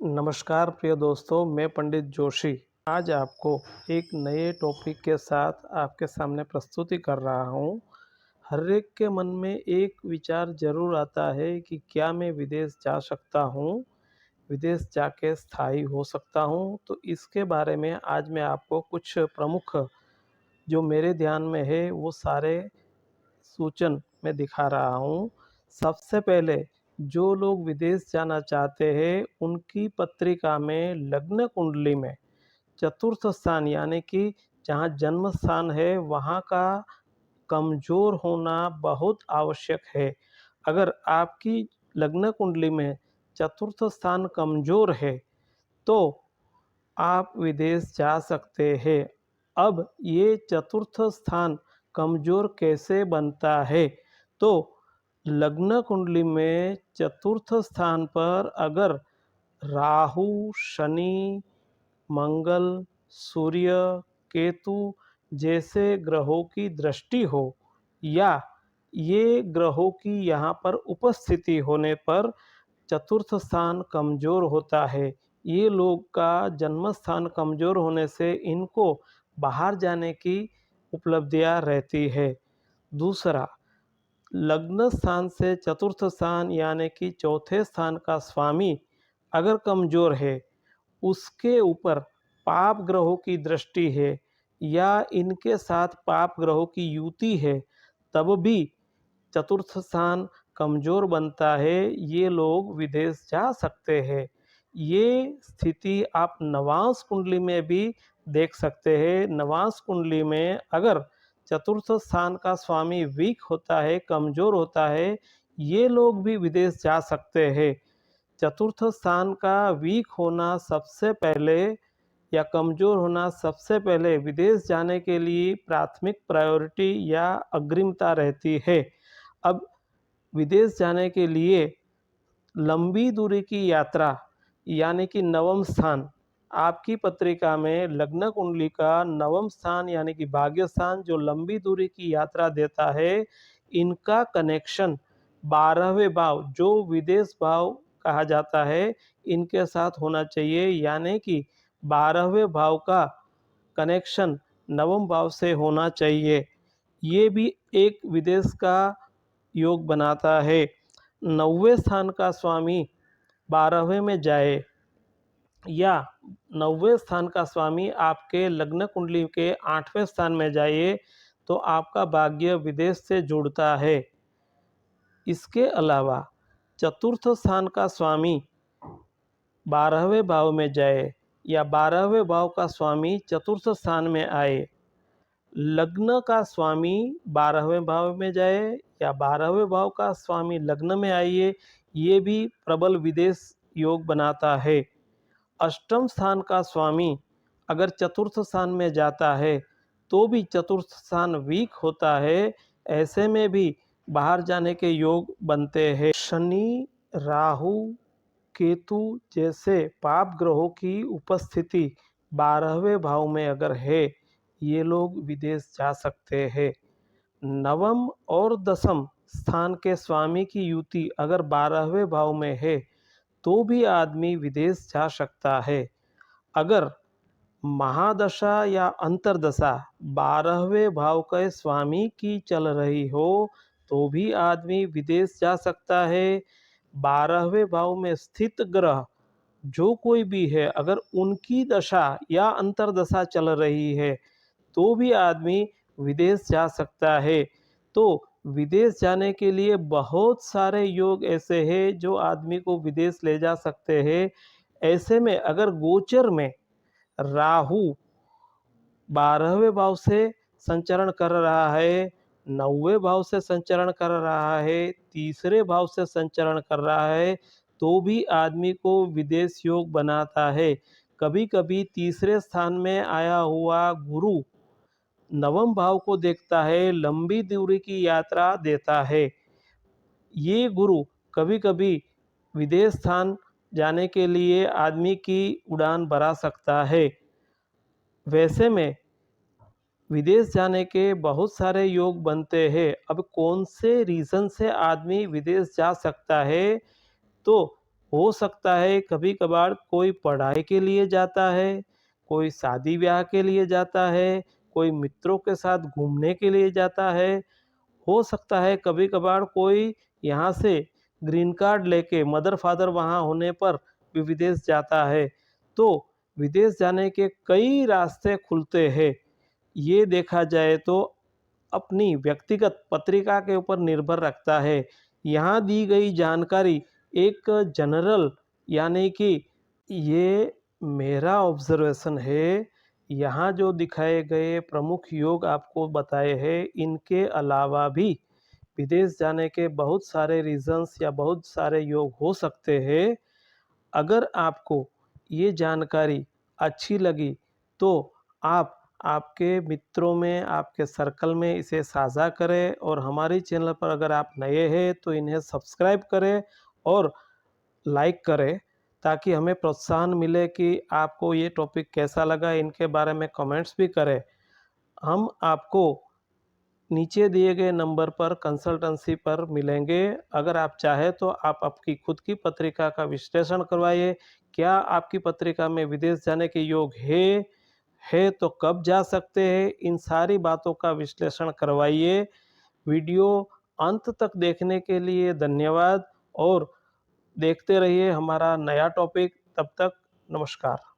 नमस्कार प्रिय दोस्तों, मैं पंडित जोशी आज आपको एक नए टॉपिक के साथ आपके सामने प्रस्तुति कर रहा हूँ। हर एक के मन में एक विचार ज़रूर आता है कि क्या मैं विदेश जा सकता हूँ, विदेश जाके स्थायी हो सकता हूँ। तो इसके बारे में आज मैं आपको कुछ प्रमुख जो मेरे ध्यान में है वो सारे सूचन मैं दिखा रहा हूँ। सबसे पहले जो लोग विदेश जाना चाहते हैं उनकी पत्रिका में लग्न कुंडली में चतुर्थ स्थान यानी कि जहाँ जन्म स्थान है वहाँ का कमज़ोर होना बहुत आवश्यक है। अगर आपकी लग्न कुंडली में चतुर्थ स्थान कमज़ोर है तो आप विदेश जा सकते हैं। अब ये चतुर्थ स्थान कमज़ोर कैसे बनता है? तो लग्न कुंडली में चतुर्थ स्थान पर अगर राहु, शनि, मंगल, सूर्य, केतु जैसे ग्रहों की दृष्टि हो या ये ग्रहों की यहाँ पर उपस्थिति होने पर चतुर्थ स्थान कमज़ोर होता है। ये लोग का जन्म स्थान कमज़ोर होने से इनको बाहर जाने की उपलब्धियाँ रहती है। दूसरा, लग्न स्थान से चतुर्थ स्थान यानी कि चौथे स्थान का स्वामी अगर कमज़ोर है, उसके ऊपर पाप ग्रहों की दृष्टि है या इनके साथ पाप ग्रहों की युति है, तब भी चतुर्थ स्थान कमज़ोर बनता है, ये लोग विदेश जा सकते हैं। ये स्थिति आप नवांश कुंडली में भी देख सकते हैं। नवांश कुंडली में अगर चतुर्थ स्थान का स्वामी वीक होता है, कमज़ोर होता है, ये लोग भी विदेश जा सकते हैं। चतुर्थ स्थान का वीक होना सबसे पहले या कमज़ोर होना सबसे पहले विदेश जाने के लिए प्राथमिक प्रायोरिटी या अग्रिमता रहती है। अब विदेश जाने के लिए लंबी दूरी की यात्रा यानी कि नवम स्थान आपकी पत्रिका में लग्न कुंडली का नवम स्थान यानी कि भाग्य स्थान जो लंबी दूरी की यात्रा देता है, इनका कनेक्शन 12वें भाव जो विदेश भाव कहा जाता है, इनके साथ होना चाहिए यानी कि 12वें भाव का कनेक्शन नवम भाव से होना चाहिए। ये भी एक विदेश का योग बनाता है। 9वें स्थान का स्वामी 12वें में जाए या 9वें स्थान का स्वामी आपके लग्न कुंडली के 8वें स्थान में जाइए तो आपका भाग्य विदेश से जुड़ता है। इसके अलावा चतुर्थ स्थान का स्वामी 12वें भाव में जाए या 12वें भाव का स्वामी चतुर्थ स्थान में आए, लग्न का स्वामी 12वें भाव में जाए या 12वें भाव का स्वामी लग्न में आइए, ये भी प्रबल विदेश योग बनाता है। अष्टम स्थान का स्वामी अगर चतुर्थ स्थान में जाता है तो भी चतुर्थ स्थान वीक होता है, ऐसे में भी बाहर जाने के योग बनते हैं। शनि, राहु, केतु जैसे पाप ग्रहों की उपस्थिति 12वें भाव में अगर है, ये लोग विदेश जा सकते हैं। नवम और दसम स्थान के स्वामी की युति अगर 12वें भाव में है तो भी आदमी विदेश जा सकता है। अगर महादशा या अंतर्दशा 12वें भाव के स्वामी की चल रही हो तो भी आदमी विदेश जा सकता है। 12वें भाव में स्थित ग्रह जो कोई भी है अगर उनकी दशा या अंतर्दशा चल रही है तो भी आदमी विदेश जा सकता है। तो विदेश जाने के लिए बहुत सारे योग ऐसे हैं जो आदमी को विदेश ले जा सकते हैं। ऐसे में अगर गोचर में राहु 12वें भाव से संचरण कर रहा है, 9वें भाव से संचरण कर रहा है, तीसरे भाव से संचरण कर रहा है, तो भी आदमी को विदेश योग बनाता है। कभी-कभी तीसरे स्थान में आया हुआ गुरु नवम भाव को देखता है, लंबी दूरी की यात्रा देता है। ये गुरु कभी-कभी विदेश स्थान जाने के लिए आदमी की उड़ान भरा सकता है। वैसे में विदेश जाने के बहुत सारे योग बनते हैं। अब कौन से रीज़न से आदमी विदेश जा सकता है, तो हो सकता है कभी-कभार कोई पढ़ाई के लिए जाता है, कोई शादी-ब्याह के लिए जाता है, कोई मित्रों के साथ घूमने के लिए जाता है। हो सकता है कभी-कभार कोई यहाँ से ग्रीन कार्ड लेके मदर-फ़ादर वहाँ होने पर भी विदेश जाता है। तो विदेश जाने के कई रास्ते खुलते हैं। ये देखा जाए तो अपनी व्यक्तिगत पत्रिका के ऊपर निर्भर रखता है। यहाँ दी गई जानकारी एक जनरल यानी कि ये मेरा ऑब्ज़र्वेशन है। यहाँ जो दिखाए गए प्रमुख योग आपको बताए हैं, इनके अलावा भी विदेश जाने के बहुत सारे रीज़न्स या बहुत सारे योग हो सकते हैं। अगर आपको ये जानकारी अच्छी लगी तो आप आपके मित्रों में, आपके सर्कल में इसे साझा करें और हमारे चैनल पर अगर आप नए हैं तो इन्हें सब्सक्राइब करें और लाइक करें ताकि हमें प्रोत्साहन मिले कि आपको ये टॉपिक कैसा लगा, इनके बारे में कमेंट्स भी करें। हम आपको नीचे दिए गए नंबर पर कंसल्टेंसी पर मिलेंगे। अगर आप चाहें तो आप आपकी खुद की पत्रिका का विश्लेषण करवाइए। क्या आपकी पत्रिका में विदेश जाने के योग है तो कब जा सकते हैं? इन सारी बातों का विश्लेषण करवाइए। वीडियो अंत तक देखने के लिए धन्यवाद और देखते रहिए हमारा नया टॉपिक। तब तक नमस्कार।